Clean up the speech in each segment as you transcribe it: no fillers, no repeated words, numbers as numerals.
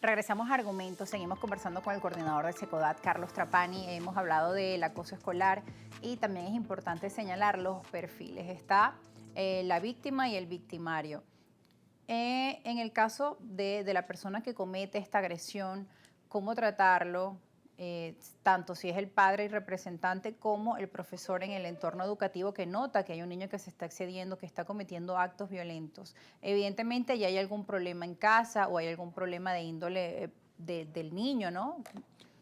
Regresamos a Argumentos, seguimos conversando con el coordinador de SECODAT, Carlos Trapani. Hemos hablado del acoso escolar y también es importante señalar los perfiles. Está la víctima y el victimario. En el caso de la persona que comete esta agresión, ¿cómo tratarlo? Tanto si es el padre y representante como el profesor en el entorno educativo que nota que hay un niño que se está excediendo, que está cometiendo actos violentos. Evidentemente ya hay algún problema en casa o hay algún problema de índole del niño, ¿no?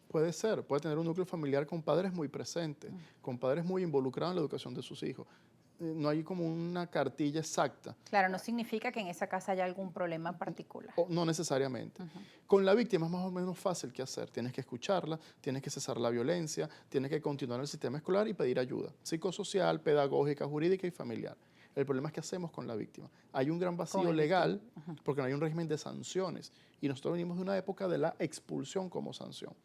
Puede ser, puede tener un núcleo familiar con padres muy presentes, con padres muy involucrados en la educación de sus hijos. No hay como una cartilla exacta. Claro, no significa que en esa casa haya algún problema particular. O no necesariamente. Con la víctima es más o menos fácil que hacer. Tienes que escucharla, tienes que cesar la violencia, tienes que continuar en el sistema escolar y pedir ayuda psicosocial, pedagógica, jurídica y familiar. El problema es qué hacemos con la víctima. Hay un gran vacío legal porque no hay un régimen de sanciones y nosotros venimos de una época de la expulsión como sanción.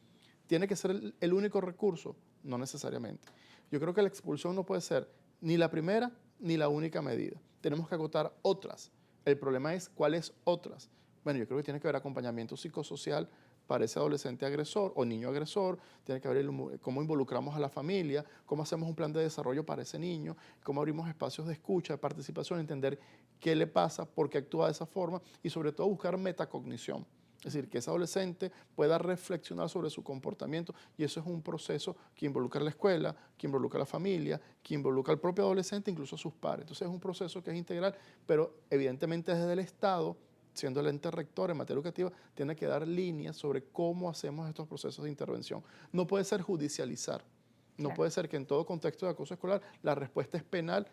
¿Tiene que ser el único recurso? No necesariamente. Yo creo que la expulsión no puede ser ni la primera ni la única medida. Tenemos que agotar otras. El problema es cuáles otras. Bueno, yo creo que tiene que haber acompañamiento psicosocial para ese adolescente agresor o niño agresor, tiene que haber cómo involucramos a la familia, cómo hacemos un plan de desarrollo para ese niño, cómo abrimos espacios de escucha, de participación, entender qué le pasa, por qué actúa de esa forma y sobre todo buscar metacognición. Es decir, que ese adolescente pueda reflexionar sobre su comportamiento y eso es un proceso que involucra a la escuela, que involucra a la familia, que involucra al propio adolescente, incluso a sus padres. Entonces es un proceso que es integral, pero evidentemente desde el Estado, siendo el ente rector en materia educativa, tiene que dar líneas sobre cómo hacemos estos procesos de intervención. No puede ser judicializar, no puede ser que en todo contexto de acoso escolar la respuesta es penal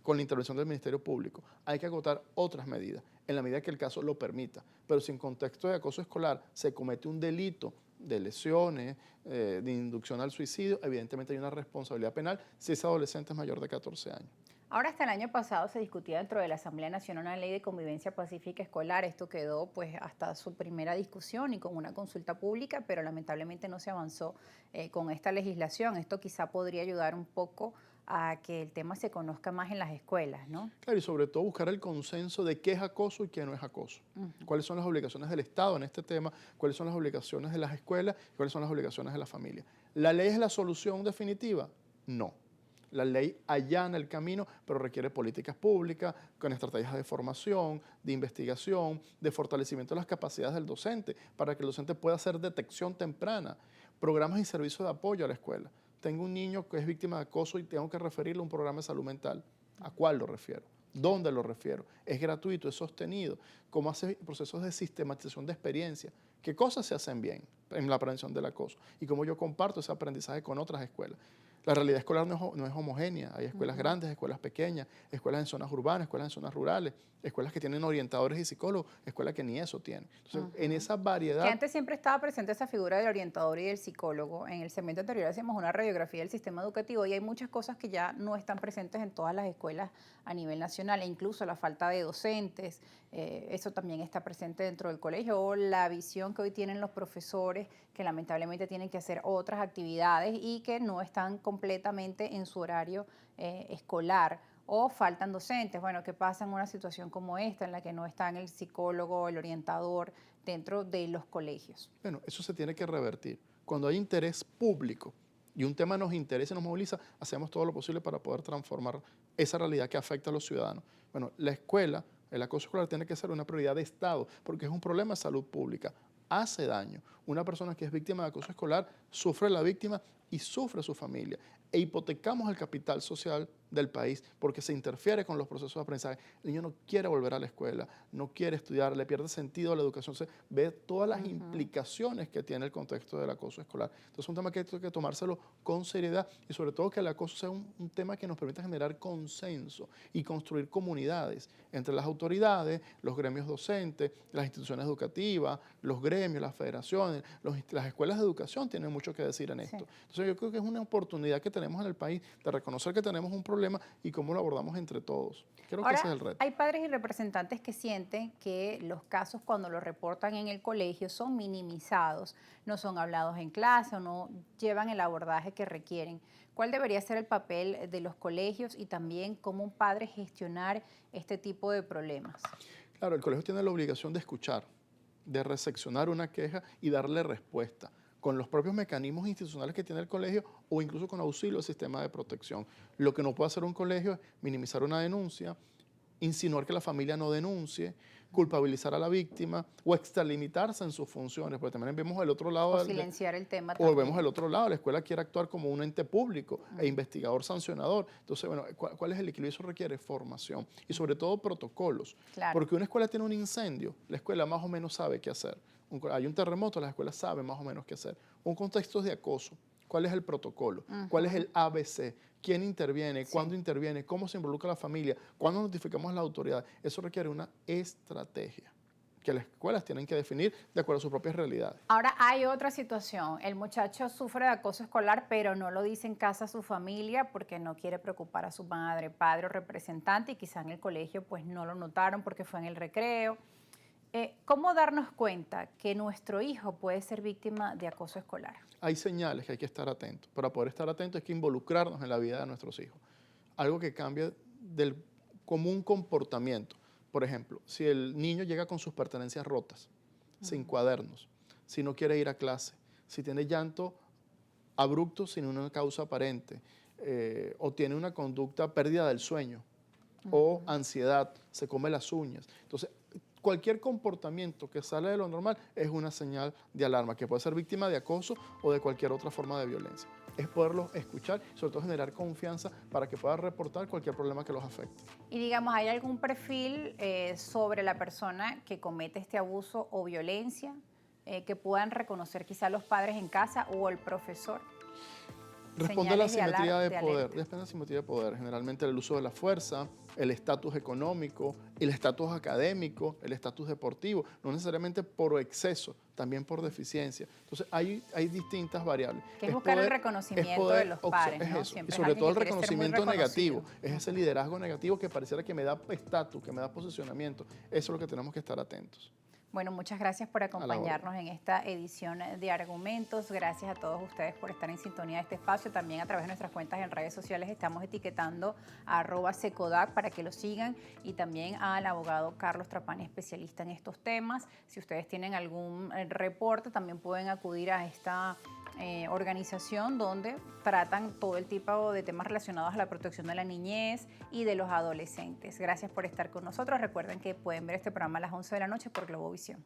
con la intervención del Ministerio Público. Hay que agotar otras medidas, en la medida que el caso lo permita. Pero si en contexto de acoso escolar se comete un delito de lesiones, de inducción al suicidio, evidentemente hay una responsabilidad penal si ese adolescente es mayor de 14 años. Ahora, hasta el año pasado se discutía dentro de la Asamblea Nacional una ley de convivencia pacífica escolar. Esto quedó pues hasta su primera discusión y con una consulta pública, pero lamentablemente no se avanzó con esta legislación. Esto quizá podría ayudar un poco a que el tema se conozca más en las escuelas, ¿no? Claro, y sobre todo buscar el consenso de qué es acoso y qué no es acoso. Cuáles son las obligaciones del Estado en este tema, cuáles son las obligaciones de las escuelas, cuáles son las obligaciones de la familia. ¿La ley es la solución definitiva? No. La ley allana el camino, pero requiere políticas públicas, con estrategias de formación, de investigación, de fortalecimiento de las capacidades del docente, para que el docente pueda hacer detección temprana, programas y servicios de apoyo a la escuela. Tengo un niño que es víctima de acoso y tengo que referirle a un programa de salud mental. ¿A cuál lo refiero? ¿Dónde lo refiero? ¿Es gratuito? ¿Es sostenido? ¿Cómo hace procesos de sistematización de experiencia? ¿Qué cosas se hacen bien en la prevención del acoso? Y cómo yo comparto ese aprendizaje con otras escuelas. La realidad escolar no es homogénea. Hay escuelas grandes, escuelas pequeñas, escuelas en zonas urbanas, escuelas en zonas rurales, escuelas que tienen orientadores y psicólogos, escuelas que ni eso tienen. Entonces, en esa variedad... Que antes siempre estaba presente esa figura del orientador y del psicólogo. En el segmento anterior hacíamos una radiografía del sistema educativo y hay muchas cosas que ya no están presentes en todas las escuelas a nivel nacional, e incluso la falta de docentes, eso también está presente dentro del colegio, o la visión que hoy tienen los profesores, que lamentablemente tienen que hacer otras actividades y que no están completamente en su horario escolar. O faltan docentes. Bueno, ¿qué pasa en una situación como esta, en la que no están el psicólogo, el orientador dentro de los colegios? Bueno, eso se tiene que revertir. Cuando hay interés público y un tema nos interesa y nos moviliza, hacemos todo lo posible para poder transformar esa realidad que afecta a los ciudadanos. Bueno, la escuela, el acoso escolar tiene que ser una prioridad de Estado porque es un problema de salud pública. Hace daño. Una persona que es víctima de acoso escolar sufre la víctima y sufre su familia. E hipotecamos el capital social del país porque se interfiere con los procesos de aprendizaje. El niño no quiere volver a la escuela, no quiere estudiar, le pierde sentido a la educación. Entonces, ve todas las implicaciones que tiene el contexto del acoso escolar. Entonces, es un tema que hay que tomárselo con seriedad y sobre todo que el acoso sea un tema que nos permita generar consenso y construir comunidades entre las autoridades, los gremios docentes, las instituciones educativas, los gremios, las federaciones, las escuelas de educación tienen mucho que decir en esto. Entonces, yo creo que es una oportunidad que tenemos en el país de reconocer que tenemos un problema y cómo lo abordamos entre todos. Creo que ese es el reto. Hay padres y representantes que sienten que los casos cuando los reportan en el colegio son minimizados, no son hablados en clase o no llevan el abordaje que requieren. ¿Cuál debería ser el papel de los colegios y también cómo un padre gestionar este tipo de problemas? Claro, el colegio tiene la obligación de escuchar, de reseccionar una queja y darle respuesta con los propios mecanismos institucionales que tiene el colegio o incluso con auxilio del sistema de protección. Lo que no puede hacer un colegio es minimizar una denuncia, insinuar que la familia no denuncie, culpabilizar a la víctima o extralimitarse en sus funciones, porque también vemos el otro lado. O silenciar el tema O también. vemos el otro lado, la escuela quiere actuar como un ente público e investigador sancionador. Entonces, bueno, ¿cuál es el equilibrio? Eso requiere formación y sobre todo protocolos. Claro. Porque una escuela tiene un incendio, la escuela más o menos sabe qué hacer. Hay un terremoto, la escuela sabe más o menos qué hacer. Un contexto de acoso, ¿cuál es el protocolo? ¿Cuál es el ABC? ¿Quién interviene? ¿Cuándo interviene? ¿Cómo se involucra la familia? ¿Cuándo notificamos a las autoridades? Eso requiere una estrategia que las escuelas tienen que definir de acuerdo a sus propias realidades. Ahora hay otra situación. El muchacho sufre de acoso escolar, pero no lo dice en casa a su familia porque no quiere preocupar a su madre, padre o representante y quizá en el colegio pues no lo notaron porque fue en el recreo. ¿Cómo darnos cuenta que nuestro hijo puede ser víctima de acoso escolar? Hay señales que hay que estar atentos. Para poder estar atentos hay que involucrarnos en la vida de nuestros hijos. Algo que cambia del común comportamiento. Por ejemplo, si el niño llega con sus pertenencias rotas, sin cuadernos, si no quiere ir a clase, si tiene llanto abrupto sin una causa aparente, o tiene una conducta pérdida del sueño, o ansiedad, se come las uñas. Entonces, cualquier comportamiento que sale de lo normal es una señal de alarma, que puede ser víctima de acoso o de cualquier otra forma de violencia. Es poderlos escuchar y sobre todo generar confianza para que puedan reportar cualquier problema que los afecte. Y digamos, ¿hay algún perfil sobre la persona que comete este abuso o violencia que puedan reconocer quizá los padres en casa o el profesor? Responde a la Señales simetría de poder. alerta. Depende de la simetría de poder. Generalmente el uso de la fuerza, el estatus económico, el estatus académico, el estatus deportivo, no necesariamente por exceso, también por deficiencia. Entonces hay distintas variables. Que es buscar el reconocimiento de los padres, ¿no? Eso. Siempre Y sobre es todo el alguien que quiere ser muy reconocimiento negativo. reconocido. Es ese liderazgo negativo que pareciera que me da estatus, que me da posicionamiento. Eso es lo que tenemos que estar atentos. Bueno, muchas gracias por acompañarnos en esta edición de Argumentos. Gracias a todos ustedes por estar en sintonía de este espacio. También a través de nuestras cuentas en redes sociales estamos etiquetando a @secodac para que lo sigan y también al abogado Carlos Trapani, especialista en estos temas. Si ustedes tienen algún reporte, también pueden acudir a esta organización donde tratan todo el tipo de temas relacionados a la protección de la niñez y de los adolescentes. Gracias por estar con nosotros. Recuerden que pueden ver este programa a las 11 de la noche por Globovisión.